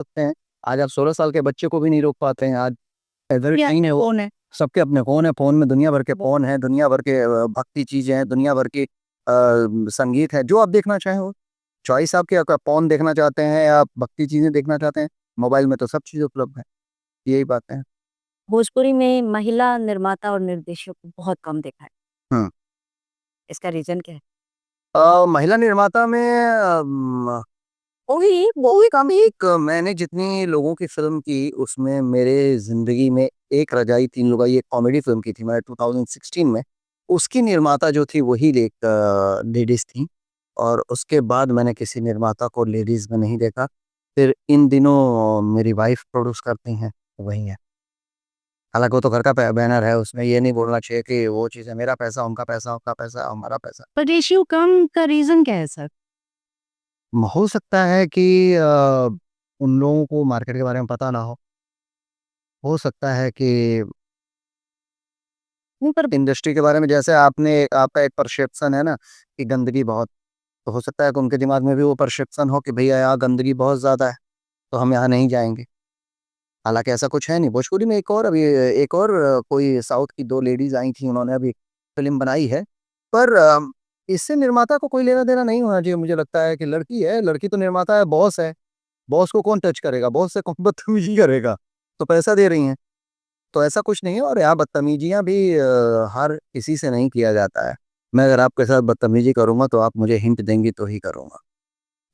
सकते हैं। आज आप 16 साल के बच्चे को भी नहीं रोक पाते हैं। आज एवरी टाइम है वो, कौन है? सबके अपने फ़ोन है, फ़ोन में दुनिया भर के फ़ोन हैं, दुनिया भर के भक्ति चीज़ें हैं, दुनिया भर की संगीत है, जो आप देखना चाहें वो। चॉइस आपकी, आप पॉर्न देखना चाहते हैं या आप भक्ति चीज़ें देखना चाहते हैं, मोबाइल में तो सब चीज़ उपलब्ध है। यही बातें हैं। भोजपुरी में महिला निर्माता और निर्देशक को बहुत कम देखा है। हुँ। इसका रीज़न क्या है? महिला निर्माता में वो ही काम एक मैंने जितनी लोगों की फ़िल्म की, उसमें मेरे ज़िंदगी में एक रजाई तीन लुगाई एक कॉमेडी फ़िल्म की थी मैंने 2016 में। उसकी निर्माता जो थी वही एक लेडीज़ थी और उसके बाद मैंने किसी निर्माता को लेडीज़ में नहीं देखा। फिर इन दिनों मेरी वाइफ़ प्रोड्यूस करती हैं, वही है। हालाँकि वो तो घर का प बैनर है, उसमें ये नहीं बोलना चाहिए कि वो चीज़ है, मेरा पैसा, उनका पैसा, उनका पैसा, हमारा पैसा। पर रेशियो कम का रीज़न क्या है सर? हो सकता है कि उन लोगों को मार्केट के बारे में पता ना हो सकता है कि नहीं पर इंडस्ट्री के बारे में जैसे आपने आपका एक परसेप्शन है ना कि गंदगी बहुत, तो हो सकता है कि उनके दिमाग में भी वो परसेप्शन हो कि भैया यहाँ गंदगी बहुत ज़्यादा है, तो हम यहाँ नहीं जाएँगे। हालाँकि ऐसा कुछ है नहीं। भोजपुरी में एक और कोई साउथ की 2 लेडीज़ आई थी, उन्होंने अभी फ़िल्म बनाई है। पर इससे निर्माता को कोई लेना-देना नहीं होना चाहिए, मुझे लगता है कि लड़की है, लड़की तो निर्माता है, बॉस है। बॉस को कौन टच करेगा? बॉस से कौन बदतमीज़ी करेगा? तो पैसा दे रही हैं। तो ऐसा कुछ नहीं है और यहाँ बदतमीज़ियाँ भी हर किसी से नहीं किया जाता है। मैं अगर आपके साथ बदतमीज़ी करूँगा तो आप मुझे हिंट देंगी तो ही करूँगा।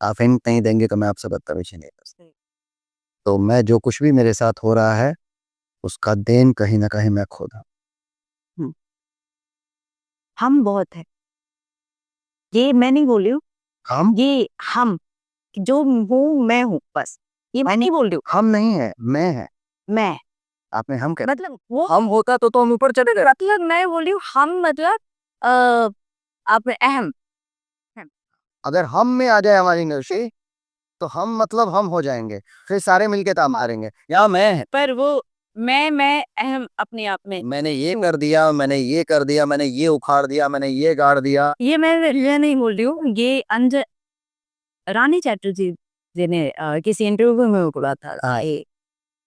आप हिंट नहीं देंगे तो मैं आपसे बदतमीज़ी नहीं कर सकता। तो मैं जो कुछ भी मेरे साथ हो रहा है, उसका देन कहीं न कहीं मैं खुद हूँ। हुँ, हम बहुत हैं। ये मैं नहीं बोल रही हूँ, हम ये हम, जो हूँ मैं हूँ बस। ये मैं नहीं बोल रही हूँ, हम नहीं हैं, मैं है। मैं। आपने हम कह मतलब वो हम होता तो हम ऊपर चले गए। मतलब मैं बोल रही हूँ हम मतलब अ, आप अहम। हम। अगर हम में आ जाए हमारी इंडस्ट्री, तो हम मतलब हम हो जाएँगे। फिर सारे मिलके ताव मारेंगे। यहाँ मैं है। पर वो मैं अहम अपने आप में। मैंने ये कर दिया, मैंने ये कर दिया, मैंने ये उखाड़ दिया, मैंने ये गाड़ दिया। ये नहीं बोल रही हूँ, ये रानी चैटर्जी जी ने किसी इंटरव्यू में बोला था ये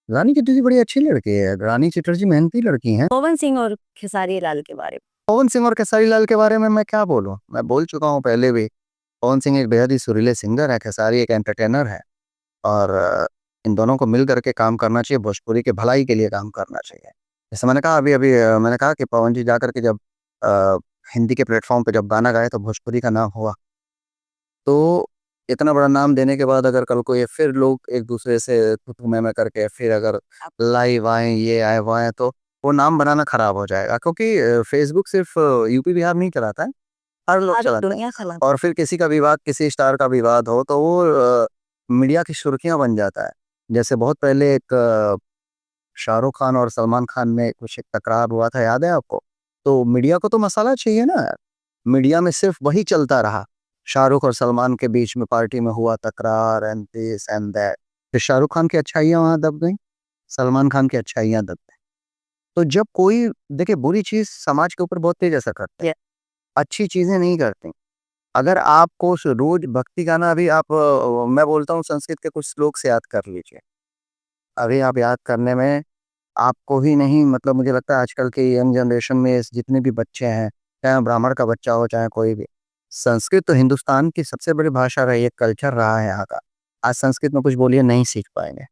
रानी चटर्जी बड़ी अच्छी लड़की है। रानी चटर्जी मेहनती लड़की हैं। पवन सिंह और खेसारी लाल के बारे में। पवन सिंह और खेसारी लाल के बारे में मैं क्या बोलूँ? मैं बोल चुका हूँ पहले भी। पवन सिंह एक बेहद ही सुरीले सिंगर है, खेसारी एक एंटरटेनर है और इन दोनों को मिल कर के काम करना चाहिए, भोजपुरी के भलाई के लिए काम करना चाहिए। जैसे मैंने कहा अभी-अभी मैंने कहा कि पवन जी जाकर के जब अ, हिंदी के प्लेटफ़ॉर्म पे जब गाना गाए तो भोजपुरी का नाम हुआ। तो इतना बड़ा नाम देने के बाद अगर कल को ये फिर लोग एक-दूसरे से तू-तू, मैं-मैं करके फिर अगर लाइव आएँ, ये आए, वो आए तो वो नाम बनाना खराब हो जाएगा क्योंकि फ़ेसबुक सिर्फ़ यूपी बिहार नहीं चलाता है, हर लोग सारी चलाता है। दुनिया चला। और फिर किसी का विवाद, किसी स्टार का विवाद हो तो वो मीडिया की सुर्खियाँ बन जाता है। जैसे बहुत पहले एक शाहरुख खान और सलमान खान में कुछ एक तकरार हुआ था, याद है आपको? तो मीडिया को तो मसाला चाहिए ना। मीडिया में सिर्फ़ वही चलता रहा। शाहरुख और सलमान के बीच में पार्टी में हुआ तकरार एंड दिस एंड दैट। फिर शाहरुख खान की अच्छाइयाँ वहाँ दब गईं, सलमान खान की अच्छाइयाँ दब गईं। तो जब कोई देखिए बुरी चीज़ समाज के ऊपर बहुत तेज़ असर करती है, अच्छी चीज़ें नहीं करती। अगर आपको स रोज़ भक्ति गाना अभी आप मैं बोलता हूँ संस्कृत के कुछ श्लोक से याद कर लीजिए। अभी आप याद करने में आपको ही नहीं मतलब मुझे लगता है आजकल के यंग जनरेशन में जितने भी बच्चे हैं, चाहे ब्राह्मण का बच्चा हो, चाहे कोई भी, संस्कृत तो हिंदुस्तान की सबसे बड़ी भाषा रही है, कल्चर रहा है यहाँ का। आज संस्कृत में कुछ बोलिए नहीं सीख पाएँगे।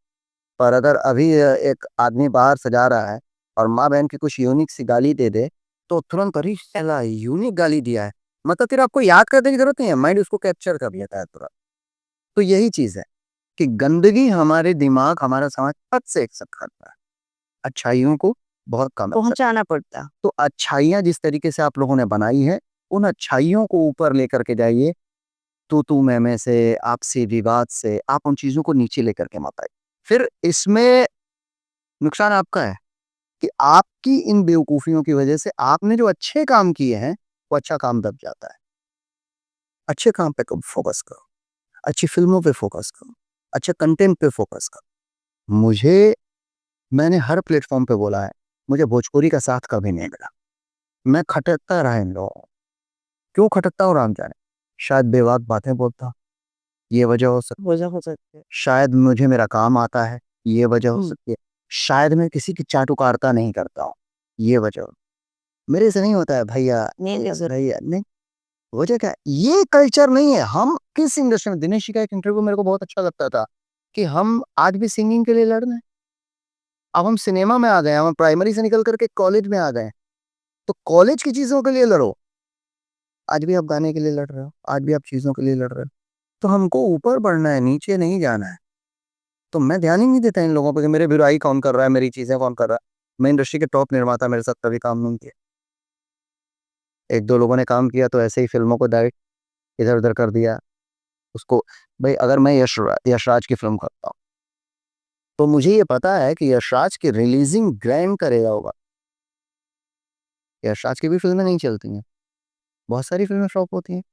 पर अगर अभी एक आदमी बाहर से जा रहा है और माँ-बहन की कुछ यूनिक सी गाली दे दे, तो तुरंत अरे साला यूनिक गाली दिया है। मतलब फिर आपको याद करने की ज़रूरत नहीं है, माइंड उसको कैप्चर कर लेता है तुरंत। तो यही चीज़ है कि गंदगी हमारे दिमाग, हमारा समाज कब से एक्सेप्ट करता है। अच्छाइयों को बहुत कम एक्सेप्ट। पहुँचाना पड़ता। तो अच्छाइयाँ जिस तरीके से आप लोगों ने बनाई हैं, उन अच्छाइयों को ऊपर लेकर के जाइए, तू-तू, मैं-मैं से, आपसी विवाद से, आप उन चीज़ों को नीचे लेकर के मत आइए। फिर इसमें नुकसान आपका है कि आपकी इन बेवकूफ़ियों की वजह से आपने जो अच्छे काम किए हैं, वो अच्छा काम दब जाता है। अच्छे काम पे कब फ़ोकस करो, अच्छी फ़िल्मों पे फ़ोकस करो, अच्छे कंटेंट पे फ़ोकस करो। मुझे मैंने हर प्लेटफ़ॉर्म पे बोला है, मुझे भोजपुरी का साथ कभी नहीं मिला। मैं खटकता रहा इन लोगों को। क्यों खटकता हूँ राम जाने। शायद बेबाक बातें बोलता, ये वजह हो सकती वजह हो सकती है। है। शायद मुझे मेरा काम आता है, ये वजह हो हुँ। सकती है। शायद मैं किसी की चाटुकारिता नहीं करता हूँ, ये वजह हो मेरे से नहीं होता है भैया, नहीं ज़रूर। भैया नहीं, वजह क्या है? ये कल्चर नहीं है। हम किस इंडस्ट्री में दिनेश जी का एक इंटरव्यू मेरे को बहुत अच्छा लगता था, कि हम आज भी सिंगिंग के लिए लड़ रहे हैं। अब हम सिनेमा में आ गए हैं, हम प्राइमरी से निकल कर के कॉलेज में आ गए हैं। तो कॉलेज की चीज़ों के लिए लड़ो। आज भी आप गाने के लिए लड़ रहे हो, आज भी आप चीज़ों के लिए लड़ रहे हो। तो हमको ऊपर बढ़ना है, नीचे नहीं जाना है। तो मैं ध्यान ही नहीं देता इन लोगों पे कि मेरे बुराई कौन कर रहा है, मेरी चीज़ें कौन कर रहा है। मैं इंडस्ट्री के टॉप निर्माता मेरे साथ कभी काम नहीं किया। 1-2 लोगों ने काम किया तो ऐसे ही फ़िल्मों को डायरेक्ट इधर-उधर कर दिया। उसको भई अगर मैं यशराज की फ़िल्म करता हूँ, तो मुझे ये पता है कि यशराज की रिलीज़िंग ग्रैंड करेगा होगा। यशराज की भी फ़िल्में नहीं चलती हैं। बहुत सारी फ़िल्में फ्लॉप होती हैं,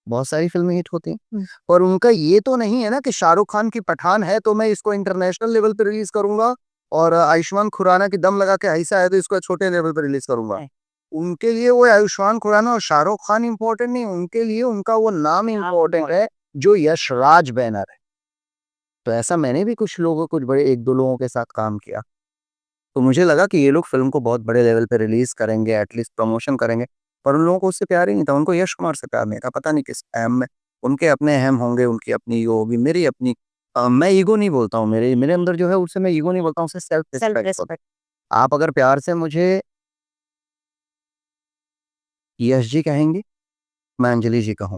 बहुत सारी फ़िल्में हिट होती हैं। हुँ। पर उनका ये तो नहीं है ना कि शाहरुख खान की पठान है तो मैं इसको इंटरनेशनल लेवल पे रिलीज़ करूँगा, और आयुष्मान खुराना की दम लगा के ऐसा है तो इसको छोटे लेवल पे रिलीज़ करूँगा। है। उनके लिए वो आयुष्मान खुराना और शाहरुख खान इम्पोर्टेंट नहीं, उनके लिए उनका वो नाम इम्पोर्टेंट है, जो यशराज बैनर है। तो ऐसा मैंने भी कुछ लोगों, कुछ बड़े 1-2 लोगों के साथ काम किया। तो मुझे लगा कि ये लोग फ़िल्म को बहुत बड़े लेवल पे रिलीज़ करेंगे, एटलीस्ट प्रमोशन करेंगे, पर उन लोगों को उससे प्यार ही नहीं था, उनको यश कुमार से प्यार नहीं था, पता नहीं किस अहम में। उनके अपने अहम होंगे, उनकी अपनी ईगो होगी, मेरी अपनी मैं ईगो नहीं बोलता हूँ, मेरे मेरे अंदर जो है उसे मैं ईगो नहीं बोलता हूँ, उसे सेल्फ सेल्फ रिस्पेक्ट बोलता रिस्पेक्ट। हूँ। आप अगर प्यार से मुझे यश जी कहेंगी, मैं अंजलि जी कहूँ।